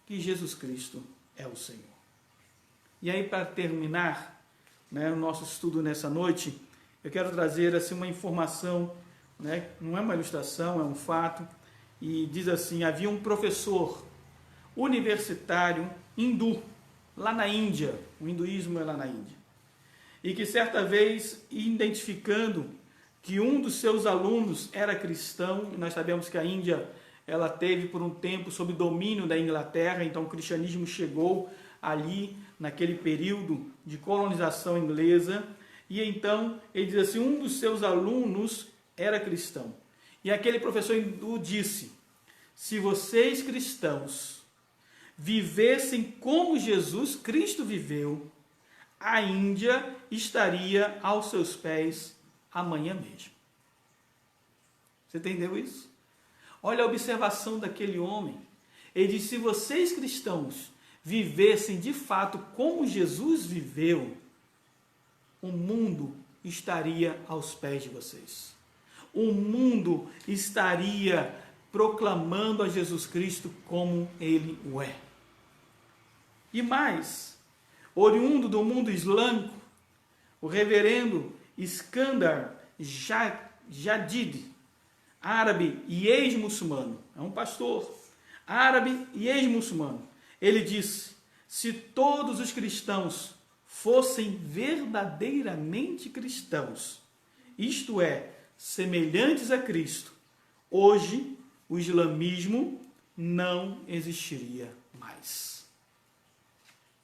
que Jesus Cristo é o Senhor. E aí, para terminar, o nosso estudo nessa noite, eu quero trazer assim, uma informação, não é uma ilustração, é um fato, e diz assim: havia um professor universitário hindu, lá na Índia, o hinduísmo é lá na Índia, e que certa vez, identificando que um dos seus alunos era cristão, e nós sabemos que a Índia, ela teve por um tempo sob domínio da Inglaterra, então o cristianismo chegou ali, naquele período de colonização inglesa, e então ele diz assim, um dos seus alunos era cristão, e aquele professor hindu disse: se vocês cristãos vivessem como Jesus Cristo viveu, a Índia estaria aos seus pés amanhã mesmo. Você entendeu isso? Olha a observação daquele homem. Ele diz: se vocês cristãos vivessem de fato como Jesus viveu, o mundo estaria aos pés de vocês. O mundo estaria proclamando a Jesus Cristo como Ele o é. E mais, oriundo do mundo islâmico, o reverendo Iskandar Jadid, árabe e ex-muçulmano, é um pastor árabe e ex-muçulmano, ele disse: se todos os cristãos fossem verdadeiramente cristãos, isto é, semelhantes a Cristo, hoje o islamismo não existiria mais.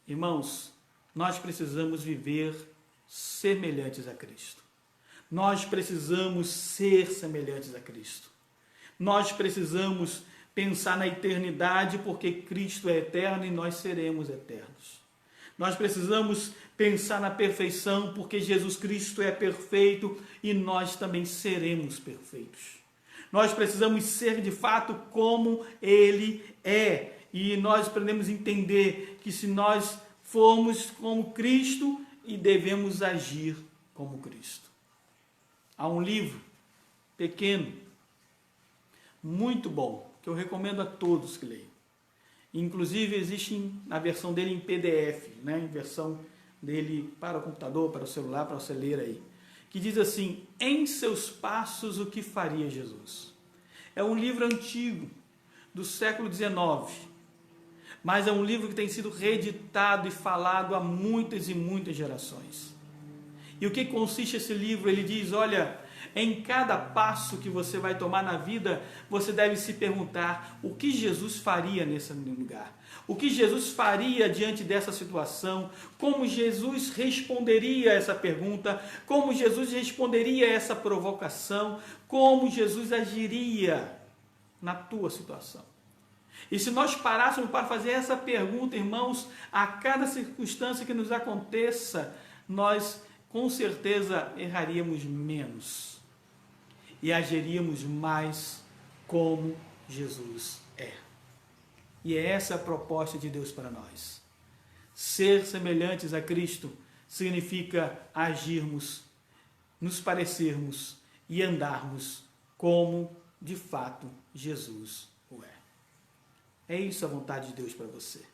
Irmãos, nós precisamos viver semelhantes a Cristo. Nós precisamos ser semelhantes a Cristo. Nós precisamos pensar na eternidade, porque Cristo é eterno e nós seremos eternos. Nós precisamos pensar na perfeição, porque Jesus Cristo é perfeito e nós também seremos perfeitos. Nós precisamos ser de fato como Ele é. E nós podemos entender que se nós formos como Cristo, e devemos agir como Cristo. Há um livro pequeno, muito bom, que eu recomendo a todos que leiam. Inclusive existe na versão dele em PDF, em versão dele para o computador, para o celular, para você ler aí. Que diz assim: Em seus passos o que faria Jesus? É um livro antigo, do século XIX. Mas é um livro que tem sido reeditado e falado há muitas e muitas gerações. E o que consiste esse livro? Ele diz, olha, em cada passo que você vai tomar na vida, você deve se perguntar o que Jesus faria nesse lugar. O que Jesus faria diante dessa situação, como Jesus responderia a essa pergunta, como Jesus responderia a essa provocação, como Jesus agiria na tua situação. E se nós parássemos para fazer essa pergunta, irmãos, a cada circunstância que nos aconteça, nós com certeza erraríamos menos e agiríamos mais como Jesus é. E é essa a proposta de Deus para nós. Ser semelhantes a Cristo significa agirmos, nos parecermos e andarmos como de fato Jesus o é. É isso a vontade de Deus para você.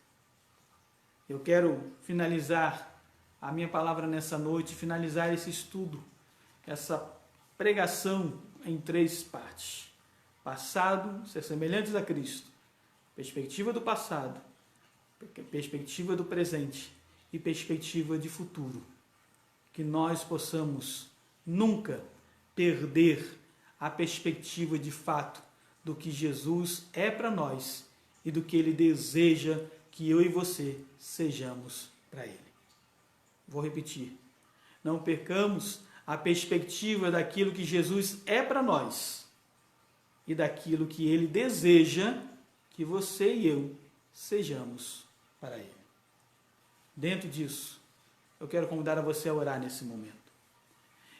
Eu quero finalizar a minha palavra nessa noite, finalizar esse estudo, essa pregação em 3 partes. Passado, ser semelhantes a Cristo. Perspectiva do passado, perspectiva do presente e perspectiva de futuro. Que nós possamos nunca perder a perspectiva de fato do que Jesus é para nós e do que Ele deseja que eu e você sejamos para Ele. Vou repetir. Não percamos a perspectiva daquilo que Jesus é para nós e daquilo que Ele deseja que você e eu sejamos para Ele. Dentro disso, eu quero convidar a você a orar nesse momento.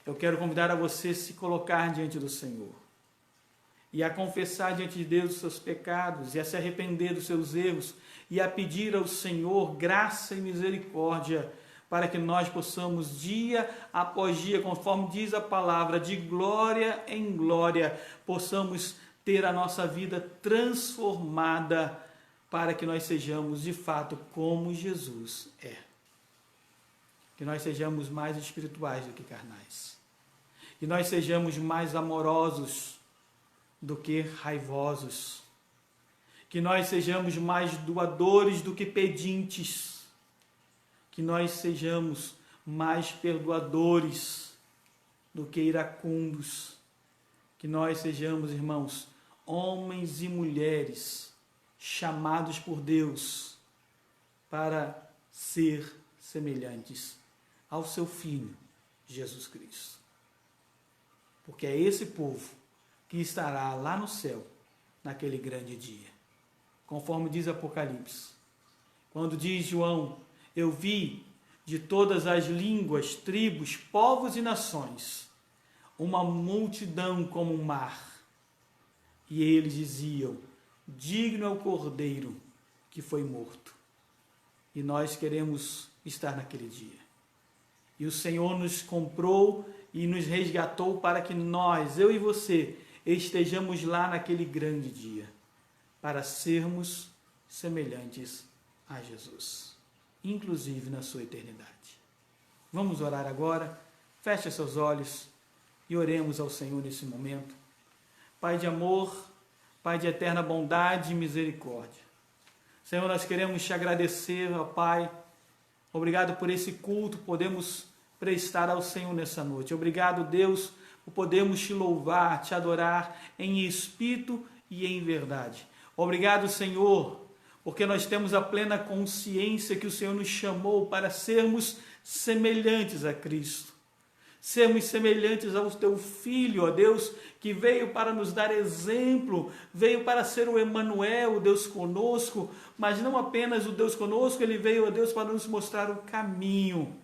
Eu quero convidar a você a se colocar diante do Senhor e a confessar diante de Deus os seus pecados, e a se arrepender dos seus erros, e a pedir ao Senhor graça e misericórdia, para que nós possamos, dia após dia, conforme diz a palavra, de glória em glória, possamos ter a nossa vida transformada, para que nós sejamos, de fato, como Jesus é. Que nós sejamos mais espirituais do que carnais. Que nós sejamos mais amorosos do que raivosos, que nós sejamos mais doadores do que pedintes, que nós sejamos mais perdoadores do que iracundos, que nós sejamos, irmãos, homens e mulheres chamados por Deus para ser semelhantes ao seu Filho, Jesus Cristo. Porque é esse povo que estará lá no céu, naquele grande dia. Conforme diz Apocalipse. Quando diz João, eu vi de todas as línguas, tribos, povos e nações, uma multidão como um mar. E eles diziam, digno é o Cordeiro que foi morto. E nós queremos estar naquele dia. E o Senhor nos comprou e nos resgatou para que nós, eu e você, estejamos lá naquele grande dia, para sermos semelhantes a Jesus, inclusive na sua eternidade. Vamos orar agora, feche seus olhos e oremos ao Senhor nesse momento. Pai de amor, Pai de eterna bondade e misericórdia. Senhor, nós queremos te agradecer, ó Pai, obrigado por esse culto, podemos prestar ao Senhor nessa noite. Obrigado, Deus, por podermos te louvar, te adorar em espírito e em verdade. Obrigado, Senhor, porque nós temos a plena consciência que o Senhor nos chamou para sermos semelhantes a Cristo. sermos semelhantes ao teu Filho, ó Deus, que veio para nos dar exemplo, veio para ser o Emanuel, o Deus conosco, mas não apenas o Deus conosco, ele veio, ó Deus, para nos mostrar o caminho.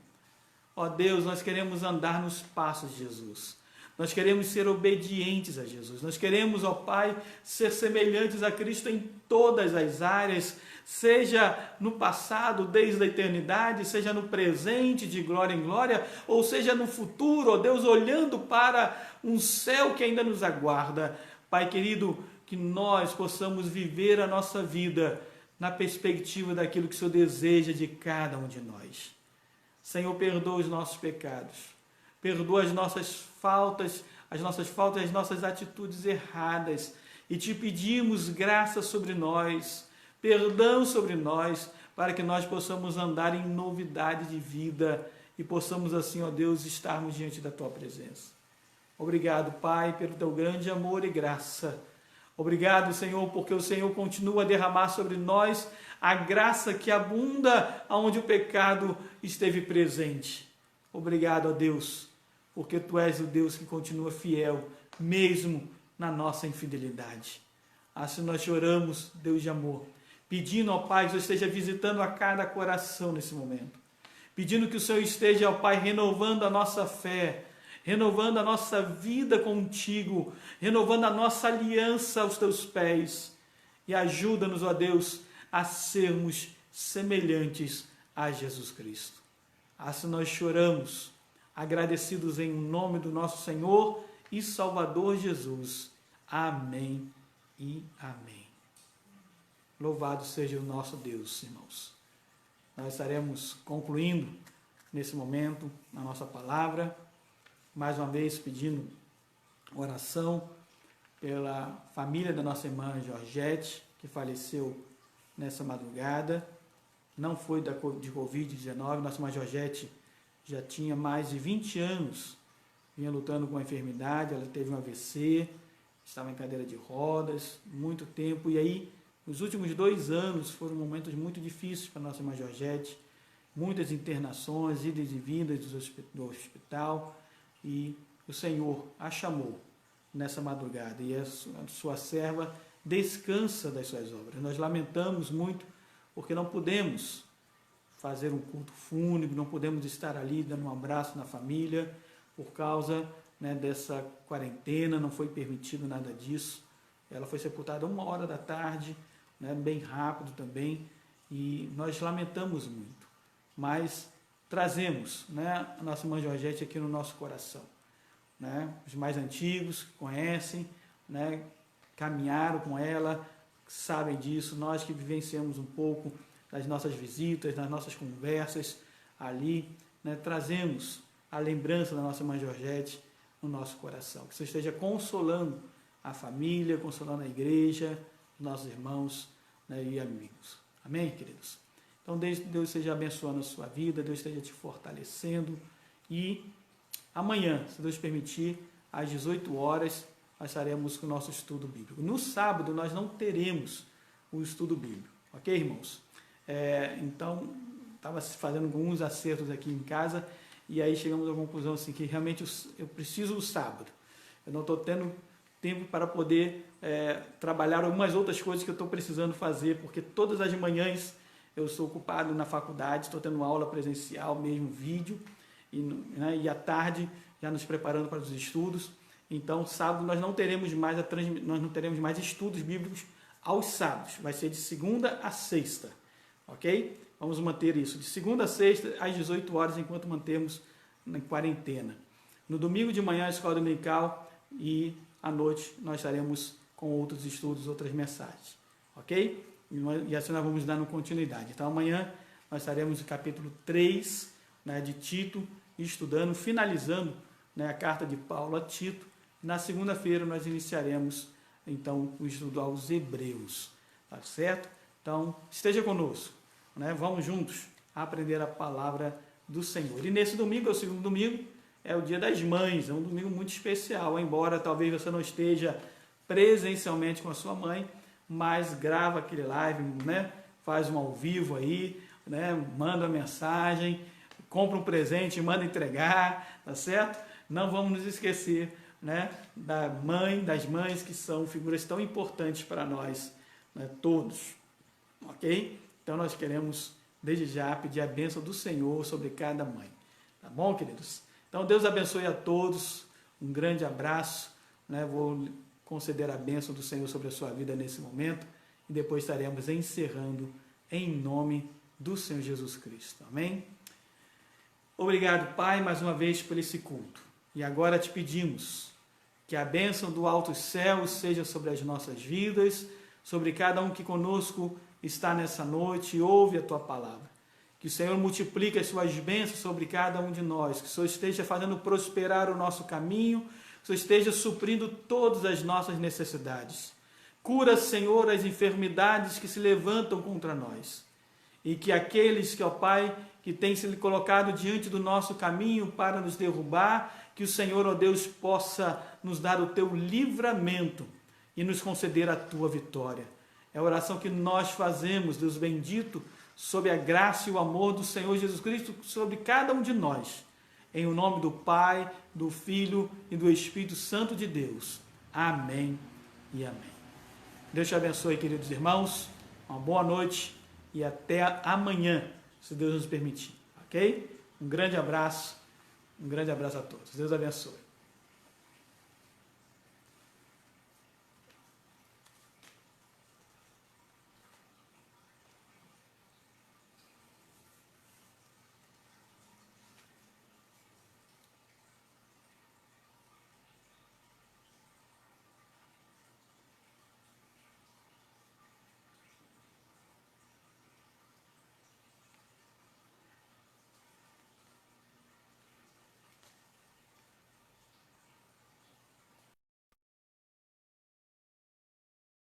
Ó Deus, nós queremos andar nos passos de Jesus. Nós queremos ser obedientes a Jesus. Nós queremos, ó Pai, ser semelhantes a Cristo em todas as áreas, seja no passado, desde a eternidade, seja no presente, de glória em glória, ou seja no futuro, ó Deus, olhando para um céu que ainda nos aguarda. Pai querido, que nós possamos viver a nossa vida na perspectiva daquilo que o Senhor deseja de cada um de nós. Senhor, perdoa os nossos pecados, perdoa as nossas faltas, as nossas atitudes erradas, e te pedimos graça sobre nós, perdão sobre nós, para que nós possamos andar em novidade de vida e possamos assim, ó Deus, estarmos diante da tua presença. Obrigado, Pai, pelo teu grande amor e graça. Obrigado, Senhor, porque o Senhor continua a derramar sobre nós a graça que abunda onde o pecado esteve presente. Obrigado, ó Deus, porque tu és o Deus que continua fiel, mesmo na nossa infidelidade. Assim nós choramos, Deus de amor, pedindo, ó Pai, que o Senhor esteja visitando a cada coração nesse momento, pedindo que o Senhor esteja, ó Pai, renovando a nossa fé, renovando a nossa vida contigo, renovando a nossa aliança aos teus pés, e ajuda-nos, ó Deus, a sermos semelhantes a Jesus Cristo. Assim nós choramos, agradecidos em nome do nosso Senhor e Salvador Jesus. Amém e amém. Louvado seja o nosso Deus, irmãos. Nós estaremos concluindo nesse momento a nossa palavra, mais uma vez pedindo oração pela família da nossa irmã Georgette, que faleceu nessa madrugada. Não foi de Covid-19, nossa irmã Georgette já tinha mais de 20 anos, vinha lutando com a enfermidade, ela teve um AVC, estava em cadeira de rodas, muito tempo, e aí, nos últimos 2 anos, foram momentos muito difíceis para a nossa irmã Georgette, muitas internações, idas e vindas do hospital, e o Senhor a chamou nessa madrugada, e a sua serva descansa das suas obras. Nós lamentamos muito, porque não podemos fazer um culto fúnebre, não podemos estar ali dando um abraço na família, por causa, né, dessa quarentena, não foi permitido nada disso. Ela foi sepultada 1h da tarde, né, bem rápido também, e nós lamentamos muito, mas trazemos, né, a nossa irmã Georgette aqui no nosso coração, né, os mais antigos que conhecem, né, caminharam com ela, sabem disso, nós que vivenciamos um pouco das nossas visitas, das nossas conversas ali, né, trazemos a lembrança da nossa irmã Georgette no nosso coração. Que você esteja consolando a família, consolando a igreja, nossos irmãos, né, e amigos. Amém, queridos? Então, Deus esteja abençoando a sua vida, Deus esteja te fortalecendo, e amanhã, se Deus permitir, às 18 horas, nós estaremos com o nosso estudo bíblico. No sábado, nós não teremos o estudo bíblico, ok, irmãos? Então, estava fazendo alguns acertos aqui em casa, e aí chegamos à conclusão assim, que realmente eu preciso do sábado. Eu não estou tendo tempo para poder trabalhar algumas outras coisas que eu estou precisando fazer, porque todas as manhãs eu sou ocupado na faculdade, estou tendo aula presencial, mesmo vídeo, e à tarde já nos preparando para os estudos. Então, sábado nós não teremos mais estudos bíblicos aos sábados, vai ser de segunda a sexta, ok? Vamos manter isso de segunda a sexta às 18 horas, enquanto mantemos na quarentena. No domingo de manhã, a escola dominical, e à noite nós estaremos com outros estudos, outras mensagens, ok? E assim nós vamos dando continuidade. Então, amanhã nós estaremos no capítulo 3, né, de Tito, estudando, finalizando, né, a carta de Paulo a Tito. Na segunda-feira nós iniciaremos, então, o estudo aos Hebreus, tá certo? Então, esteja conosco, né? Vamos juntos aprender a palavra do Senhor. E nesse domingo, é o segundo domingo, é o Dia das Mães, é um domingo muito especial, embora talvez você não esteja presencialmente com a sua mãe, mas grava aquele live, né? Faz um ao vivo aí, né? Manda uma mensagem, compra um presente, manda entregar, tá certo? Não vamos nos esquecer, né, das mães, que são figuras tão importantes para nós, né, todos, ok? Então nós queremos, desde já, pedir a bênção do Senhor sobre cada mãe, tá bom, queridos? Então Deus abençoe a todos, um grande abraço, né, vou conceder a bênção do Senhor sobre a sua vida nesse momento, e depois estaremos encerrando em nome do Senhor Jesus Cristo, amém? Obrigado, Pai, mais uma vez por esse culto, e agora te pedimos que a bênção do alto céu seja sobre as nossas vidas, sobre cada um que conosco está nessa noite e ouve a Tua palavra. Que o Senhor multiplique as Suas bênçãos sobre cada um de nós, que o Senhor esteja fazendo prosperar o nosso caminho, que o Senhor esteja suprindo todas as nossas necessidades. Cura, Senhor, as enfermidades que se levantam contra nós. E que aqueles que, ó Pai, que têm se colocado diante do nosso caminho para nos derrubar, que o Senhor, ó Deus, possa nos dar o Teu livramento e nos conceder a Tua vitória. É a oração que nós fazemos, Deus bendito, sob a graça e o amor do Senhor Jesus Cristo, sobre cada um de nós. Em o nome do Pai, do Filho e do Espírito Santo de Deus. Amém e amém. Deus te abençoe, queridos irmãos. Uma boa noite e até amanhã, se Deus nos permitir. Ok? Um grande abraço a todos. Deus abençoe.